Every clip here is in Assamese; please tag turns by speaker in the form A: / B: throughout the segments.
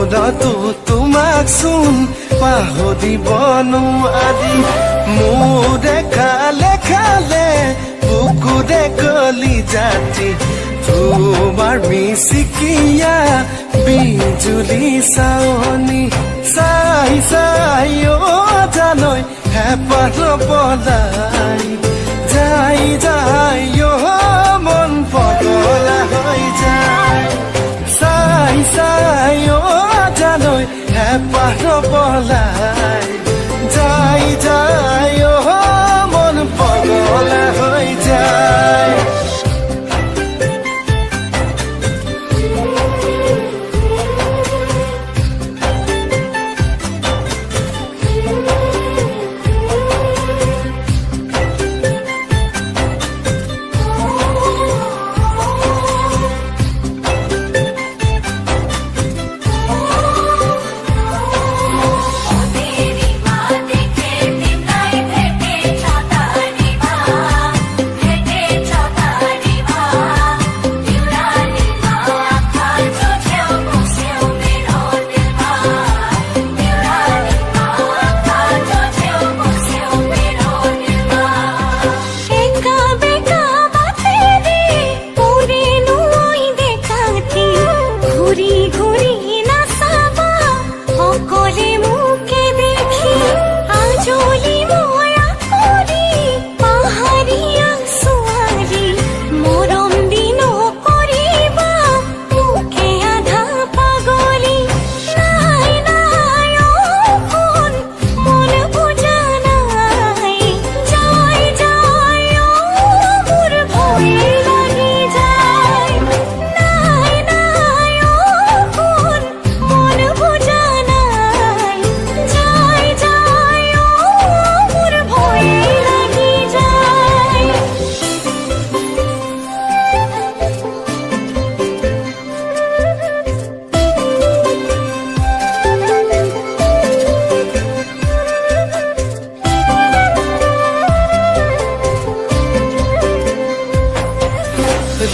A: মনতো তোমাক চোন পাহৰিব নোৱাৰি মোৰে খালে খালে বুকুৰে কলি জাতি তোমাৰ মিচিকিয়া বিজুলি চাৱনি চাই চাই জানৈ হেঁপাহ পলাই যাই যাই মন পগলা হৈ যায় চাই চাই জানৈ হেঁপাহ পলাই যাই যাই মন পগলা হৈ যায়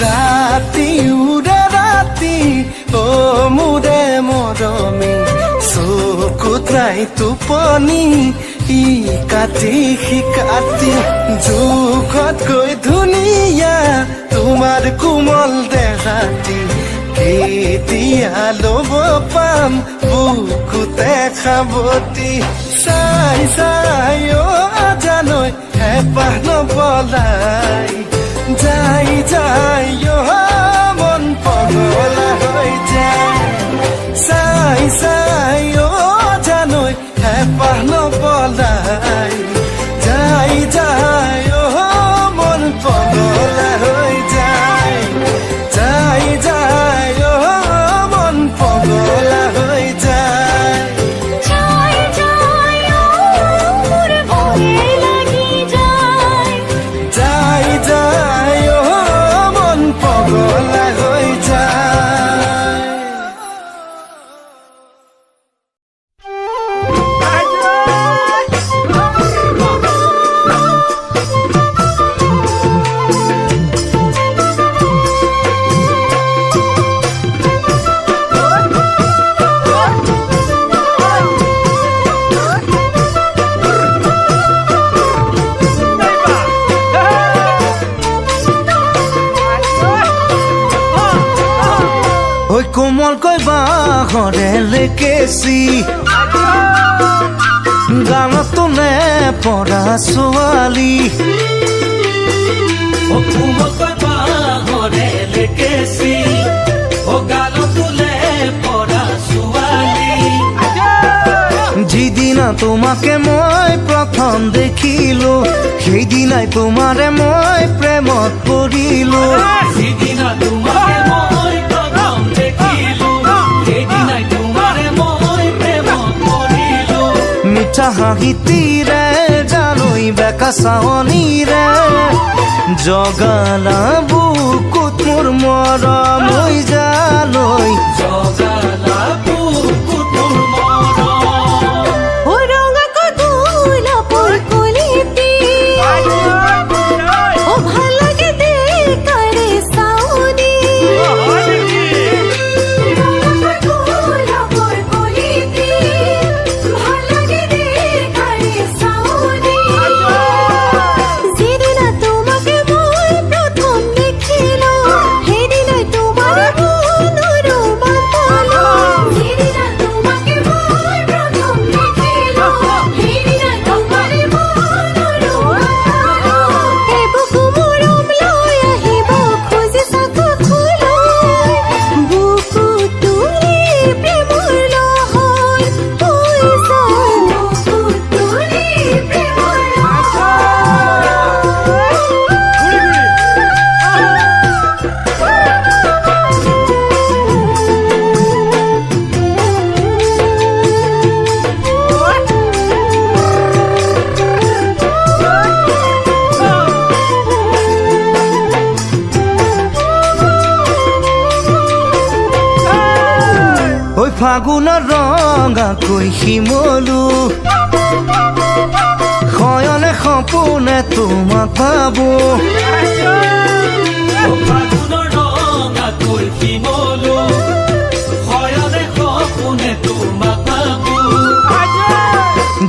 A: ৰাতি উৰে ৰাতি মোৰে মৰমী চকুত নাই টোপনি ই কাটি শিকাতি জোখতকৈ ধুনীয়া তোমাৰ কোমল দেহাতি কেতিয়া ল'ব পাম বুকুতে খাবতি চাই চাই জানৈ হেঁপাহ নপলাই যাই যাই মন পগলা হৈ যায় চাই চাই জানৈ হেঁপাহ নপলাই যাই যাই মন পগলা হৈ যায় যাই যাই মন পগলা হৈ যায় যাই যাই মন পগলা হৈ যায় কোমলকৈ বাঁহৰে লেকেচি গানত তোলে পৰা ছোৱালী
B: কোমলকৈ বাঁহৰে লেকেচি গানত তোলে পৰা ছোৱালী
A: যিদিনা তোমাকে মই প্ৰথম দেখিলো সেইদিনাই তোমাৰে মই প্ৰেমত পৰিলো
B: যিদিনা তোমাকে মই প্ৰথম দেখিলো সেইদিনাই তোমাৰে মই প্ৰেমত পৰিলো
A: মিঠা হাঁহিতিৰে জানৈ বেকা চাৱনিৰে জগালা বুকুত মোৰ মৰম হৈ জানৈ
B: জগালা বুকুত মোৰ মৰম
A: ফাগুনৰ ৰঙাকৈ শিমলু শয়নে সপোনে তোমাক ভাবো
B: ফাগুনৰ ৰঙাকৈ শিমলু শয়নে সপোনে তোমাক ভাবো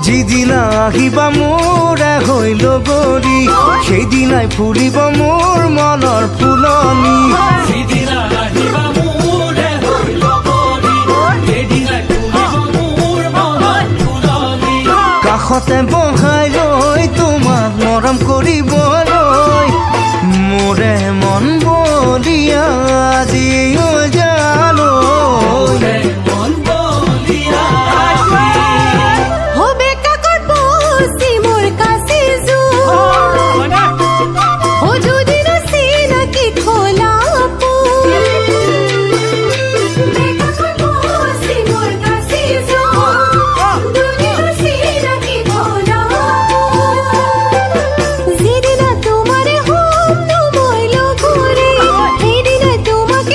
A: যিদিনা আহিবা মোৰে হৈ লগৰী সেইদিনাই ফুলিব মোৰ মনৰ ফুলনি
B: সিদিনা আহিবা মোৰে হৈ লগৰী সেইদিনাই ফুলিব মোৰ মনত ফুলনি
A: কাষতে বহাই লৈ তোমাক মৰম কৰিবলৈ মোৰে মন বলিয়া আজি জালৈ
B: মন বলিয়া
C: হবে কাকত বসি মোর কাছে ও যদি নসি নাকি খোলা কাকত বসি মোর কাছে যদি নসি নাকি খোলা যেদিনা তোমারে হোম নমইল ঘুরে সেইদিনা তোমাকে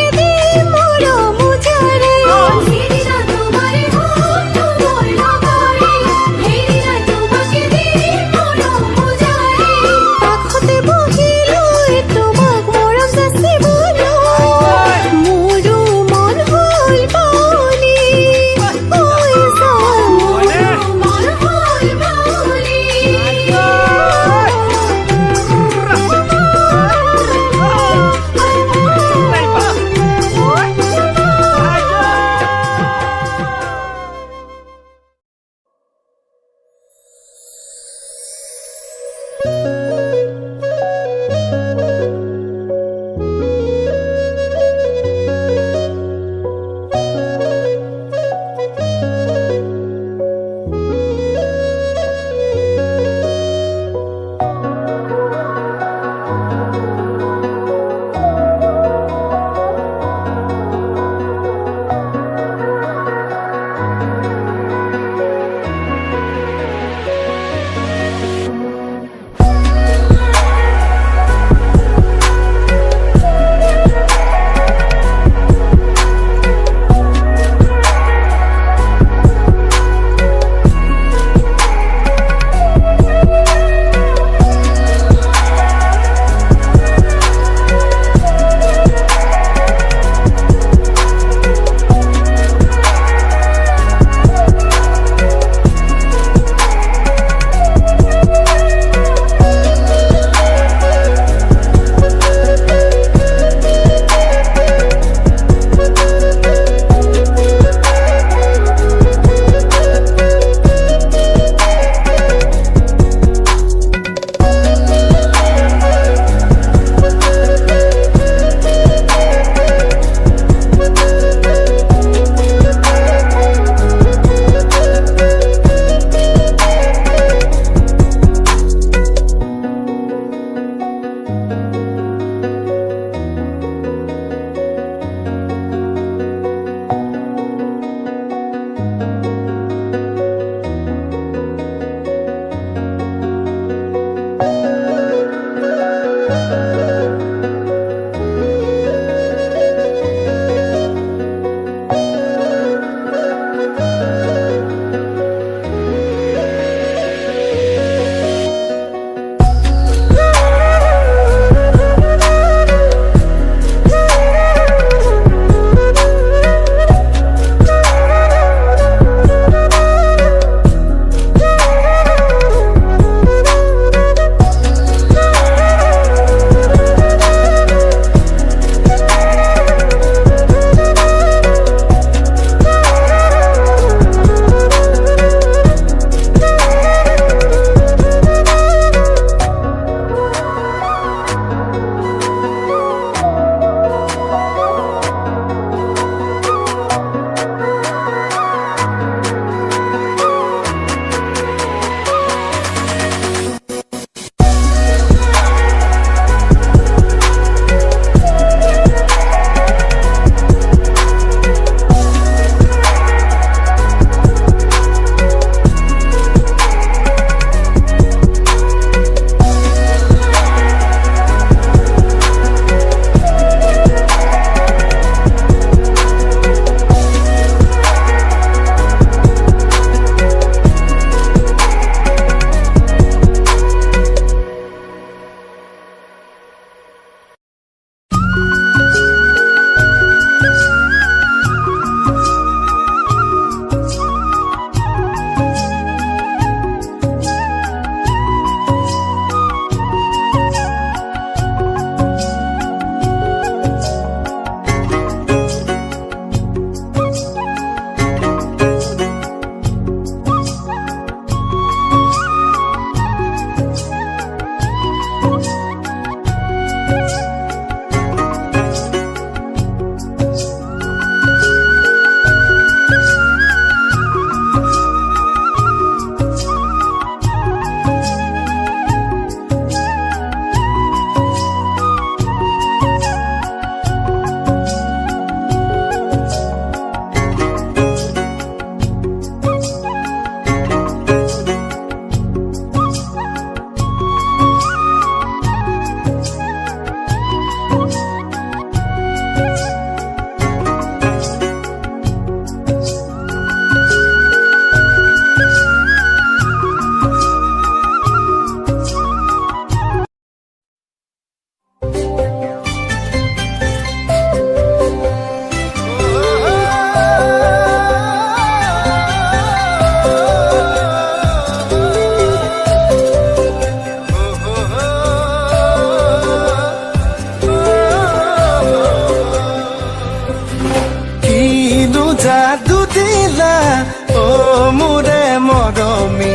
A: মৰমী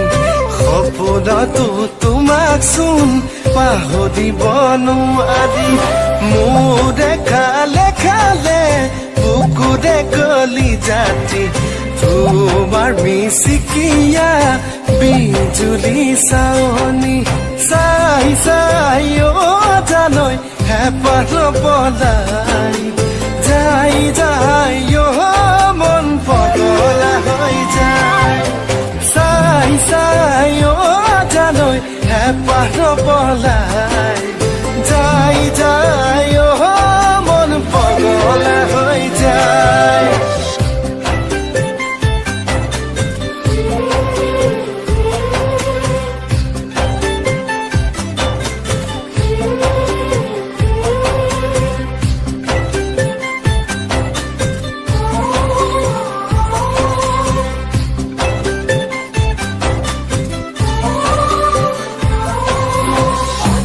A: সপোনতো তোমাক চোন পাহৰিব নোৱাৰি মোৰে খালে খালে বুকুৰে গলি যাতি তোমাৰ মিচিকিয়া বিজুলি চাৱনি চাই চাই জানৈ হেঁপাহ পলাই যাই যাই মন পগলা হৈ যায় চাই চাই জানৈ হেঁপাহ পলাই যাই যাই মন পগলা হৈ যায়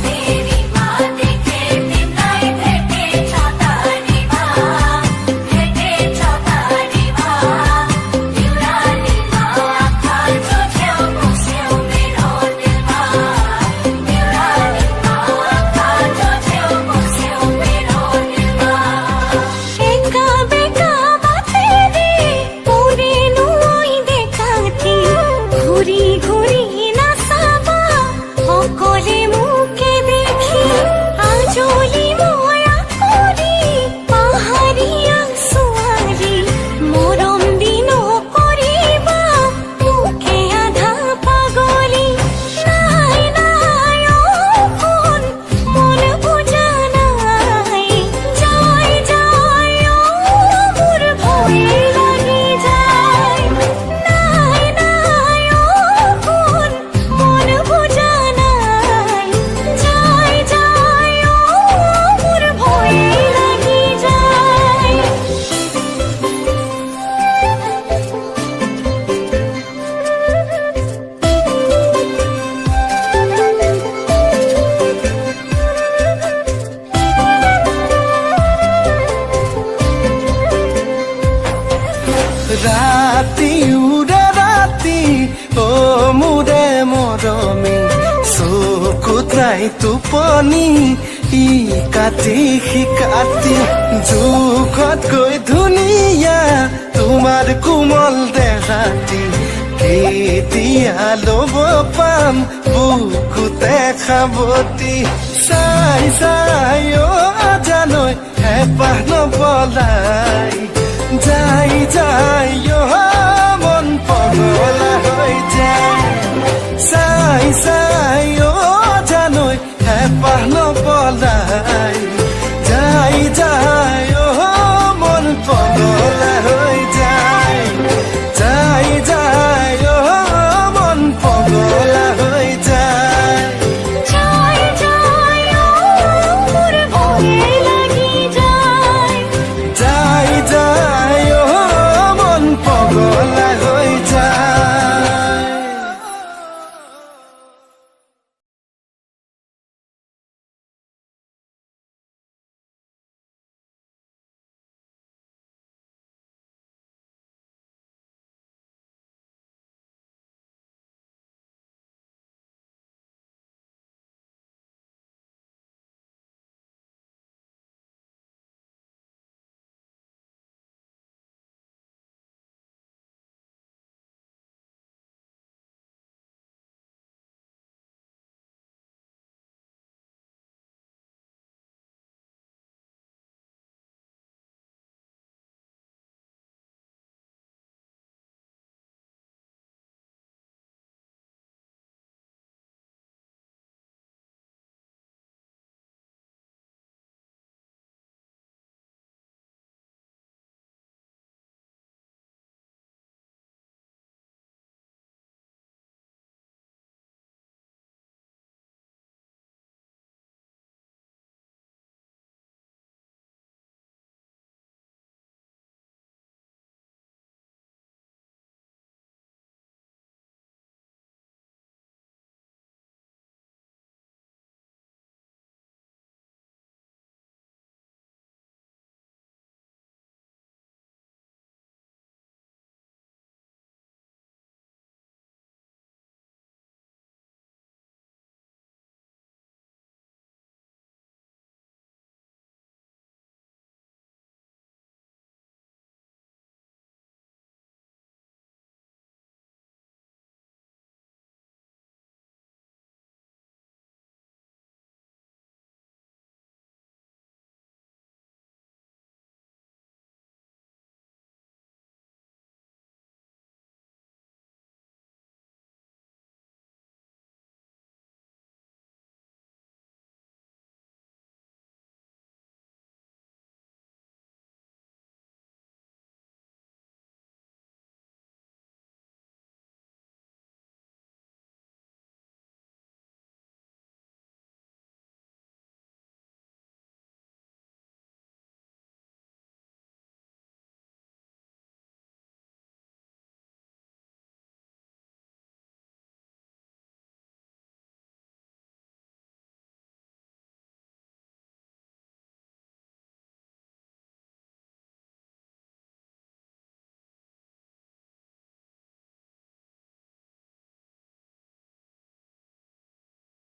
D: तेरी माँ देखे निभाई भेटे चौतारी माँ भेटे चौतारी माँ युरानी माँ आँखा जो झेव मुझसेव मेरो दिल माँ युरानी माँ आँखा जो झेव मुझसेव मेरो दिल माँ
C: एका बेका बातेरी पूरे नुई देखाती घुरी घुरी नाचाबा সকলে মুখে দেখি আজলি ময়া করি পাহাড়িয়া সুয়ারি মরম দিন করিবা মুখে আধা পাগলি নাই নাই কোন মন বুঝা নাই যাই যাই মোর ভয় লাগি যায় নাই নাই কোন মন বুঝা নাই যাই যাই মোর ভয় লাগি যায়
A: ৰাতি উৰে ৰাতি মোৰে মৰমী চকুত নাই টোপনি ই কাটি শিকাতি যুগতকৈ ধুনীয়া তোমাৰ কোমল দেহাতি কেতিয়া ল'ব পাম বুকুতে খাবতি চাই চাই জানৈ হেঁপাহ নপলাই